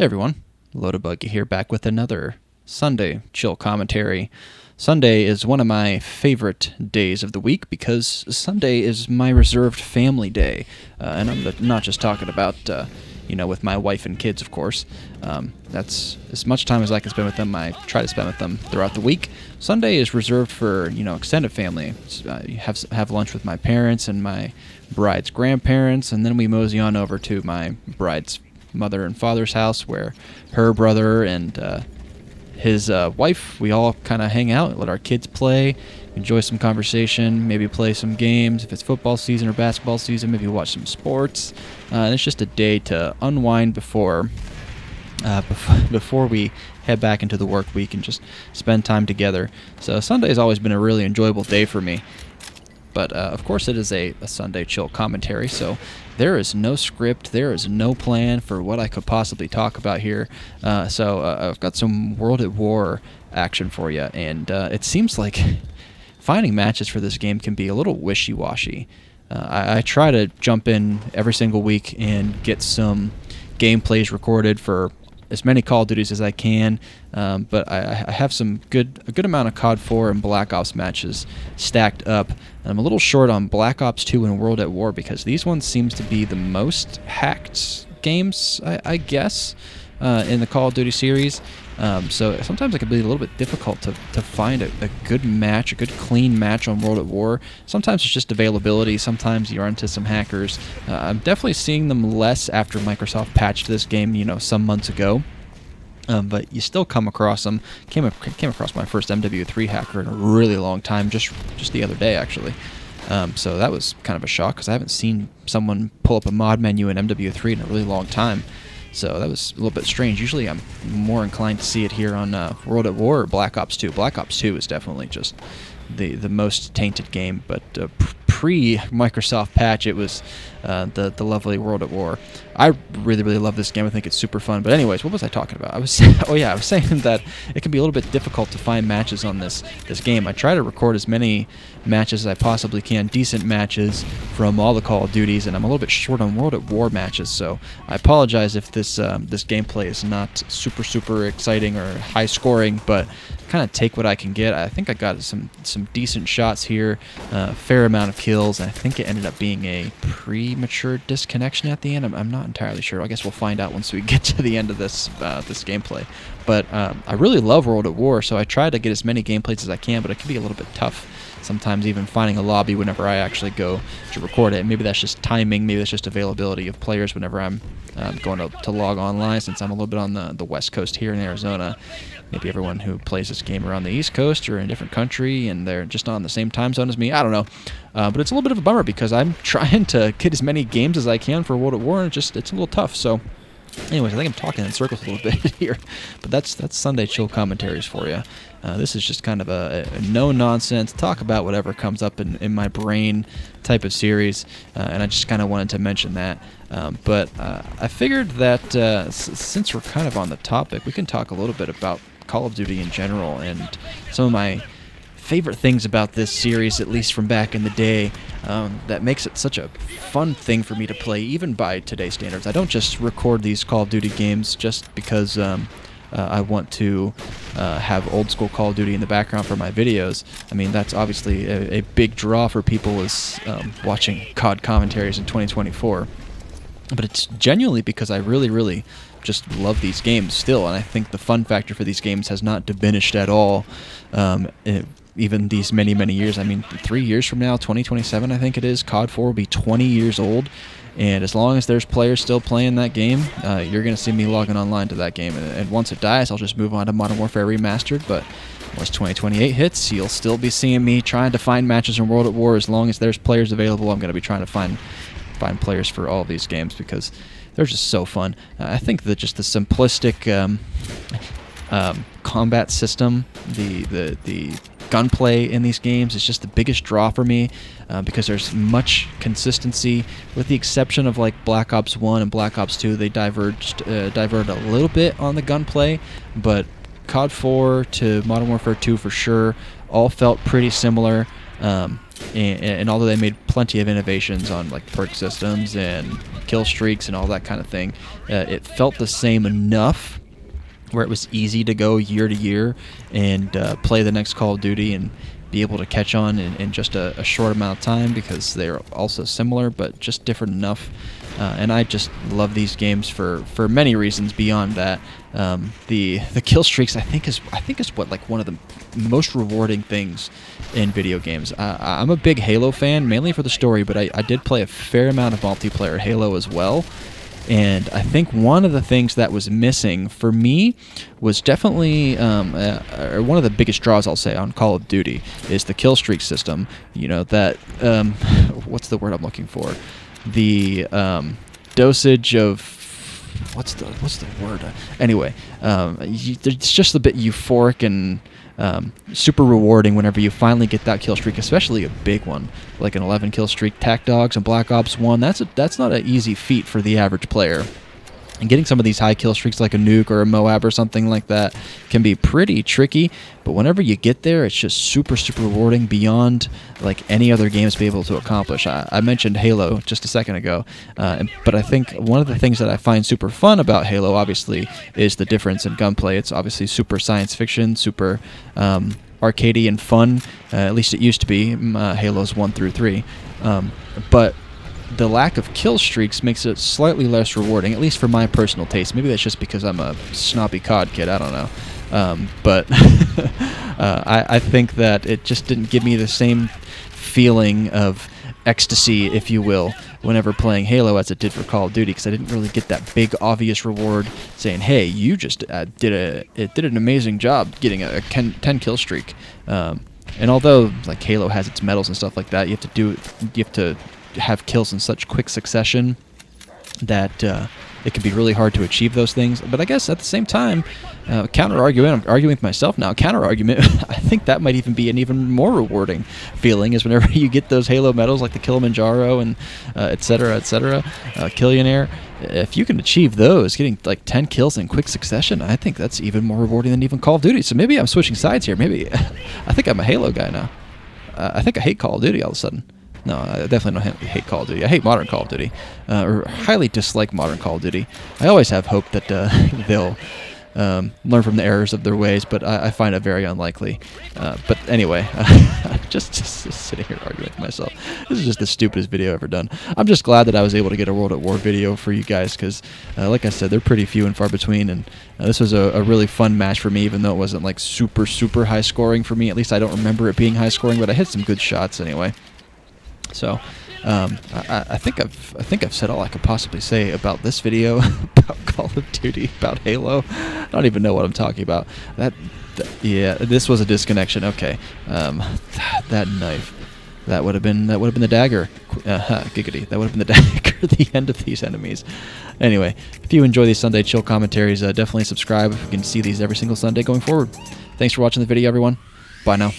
Hey everyone, Loadabuggy here, back with another Sunday chill commentary. Sunday is one of my favorite days of the week because Sunday is my reserved family day, and I'm not just talking about, with my wife and kids, of course. That's as much time as I can spend with them. I try to spend with them throughout the week. Sunday is reserved for extended family. Have lunch with my parents and my bride's grandparents, and then we mosey on over to my bride's mother and father's house, where her brother and his wife, we all kind of hang out, let our kids play, enjoy some conversation, maybe play some games. If it's football season or basketball season, maybe watch some sports. And it's just a day to unwind before we head back into the work week and just spend time together. So Sunday has always been a really enjoyable day for me. But, of course, it is a Sunday chill commentary, so there is no script, there is no plan for what I could possibly talk about here. So I've got some World at War action for you, and it seems like finding matches for this game can be a little wishy-washy. I try to jump in every single week and get some gameplays recorded for as many Call of Duties as I can, but I have a good amount of COD 4 and Black Ops matches stacked up. And I'm a little short on Black Ops 2 and World at War because these ones seems to be the most hacked games, I guess, in the Call of Duty series. So sometimes it can be a little bit difficult to find a good match, a good clean match on World at War. Sometimes it's just availability. Sometimes you run into some hackers. I'm definitely seeing them less after Microsoft patched this game, some months ago. But you still come across them. Came across my first MW3 hacker in a really long time, just the other day, actually. So that was kind of a shock because I haven't seen someone pull up a mod menu in MW3 in a really long time. So that was a little bit strange. Usually I'm more inclined to see it here on World at War or Black Ops 2. Black Ops 2 is definitely just the most tainted game, but pre-Microsoft patch, it was the lovely World at War. I really, really love this game. I think it's super fun. But anyways, what was I talking about? I was saying that it can be a little bit difficult to find matches on this game. I try to record as many matches as I possibly can, decent matches from all the Call of Duties, and I'm a little bit short on World at War matches, so I apologize if this gameplay is not super exciting or high scoring, but kind of take what I can get. I think I got some decent shots here, a fair amount of kills, and I think it ended up being a premature disconnection at the end. I'm not entirely sure. I guess we'll find out once we get to the end of this gameplay. But I really love World at War, so I try to get as many gameplays as I can, but it can be a little bit tough sometimes even finding a lobby whenever I actually go to record it. Maybe that's just timing, maybe that's just availability of players whenever I'm going to log online, since I'm a little bit on the West Coast here in Arizona. Maybe everyone who plays this game are on the East Coast or in a different country and they're just not on the same time zone as me. I don't know. But it's a little bit of a bummer because I'm trying to get as many games as I can for World at War, and it's a little tough. So anyways, I think I'm talking in circles a little bit here, but that's Sunday chill commentaries for you. This is just kind of a no-nonsense, talk about whatever comes up in my brain type of series, and I just kind of wanted to mention that. But I figured that since we're kind of on the topic, we can talk a little bit about Call of Duty in general and some of my favorite things about this series, at least from back in the day, that makes it such a fun thing for me to play, even by today's standards. I don't just record these Call of Duty games just because I want to have old school Call of Duty in the background for my videos. I mean, that's obviously a big draw for people, is watching COD commentaries in 2024. But it's genuinely because I really, really just love these games still, and I think the fun factor for these games has not diminished at all. Even these many, many years. I mean, 3 years from now, 2027, I think it is, COD 4 will be 20 years old. And as long as there's players still playing that game, you're going to see me logging online to that game. And once it dies, I'll just move on to Modern Warfare Remastered. But once 2028 hits, you'll still be seeing me trying to find matches in World at War. As long as there's players available, I'm going to be trying to find players for all of these games because they're just so fun. I think that just the simplistic combat system, the gunplay in these games is just the biggest draw for me, because there's much consistency, with the exception of like Black Ops 1 and Black Ops 2. They diverged a little bit on the gunplay, but COD 4 to Modern Warfare 2 for sure all felt pretty similar. And although they made plenty of innovations on like perk systems and kill streaks and all that kind of thing, it felt the same enough where it was easy to go year to year and play the next Call of Duty and be able to catch on in just a short amount of time, because they're also similar but just different enough. And I just love these games for many reasons beyond that. The kill streaks I think is what, like, one of the most rewarding things in video games. I'm a big Halo fan, mainly for the story, but I did play a fair amount of multiplayer Halo as well. And I think one of the things that was missing for me was definitely one of the biggest draws, I'll say, on Call of Duty is the kill streak system. You know, that what's the word I'm looking for? The dosage of what's the word? Anyway, it's just a bit euphoric and super rewarding whenever you finally get that kill streak, especially a big one like an 11 kill streak. Tac Dogs and Black Ops 1, that's not an easy feat for the average player. And getting some of these high kill streaks like a Nuke or a Moab or something like that can be pretty tricky, but whenever you get there, it's just super, super rewarding beyond like any other games be able to accomplish. I mentioned Halo just a second ago, but I think one of the things that I find super fun about Halo, obviously, is the difference in gunplay. It's obviously super science fiction, super arcadey and fun, at least it used to be, Halos 1 through 3, but the lack of kill streaks makes it slightly less rewarding, at least for my personal taste. Maybe that's just because I'm a snobby COD kid, I don't know. But I think that it just didn't give me the same feeling of ecstasy, if you will, whenever playing Halo as it did for Call of Duty, because I didn't really get that big, obvious reward saying, hey, you just did an amazing job getting a 10 kill streak. And although like Halo has its medals and stuff like that, you have to have kills in such quick succession that it can be really hard to achieve those things. But I guess at the same time, counter-argument, I'm arguing with myself now, counter-argument, I think that might even be an even more rewarding feeling, is whenever you get those Halo medals like the Kilimanjaro and et cetera, Killionaire. If you can achieve those, getting like 10 kills in quick succession, I think that's even more rewarding than even Call of Duty. So maybe I'm switching sides here. Maybe I think I'm a Halo guy now. I think I hate Call of Duty all of a sudden. No, I definitely don't hate Call of Duty. I hate modern Call of Duty, or highly dislike modern Call of Duty. I always have hope that they'll learn from the errors of their ways, but I find it very unlikely. But anyway, just sitting here arguing with myself. This is just the stupidest video ever done. I'm just glad that I was able to get a World at War video for you guys, because like I said, they're pretty few and far between, and this was a really fun match for me, even though it wasn't like super, super high scoring for me. At least I don't remember it being high scoring, but I hit some good shots anyway. So, I think I've said all I could possibly say about this video, about Call of Duty, about Halo. I don't even know what I'm talking about. Yeah, this was a disconnection. Okay, that knife, that would have been the dagger. Giggity, that would have been the dagger at the end of these enemies. Anyway, if you enjoy these Sunday chill commentaries, definitely subscribe. You can see these every single Sunday going forward. Thanks for watching the video, everyone. Bye now.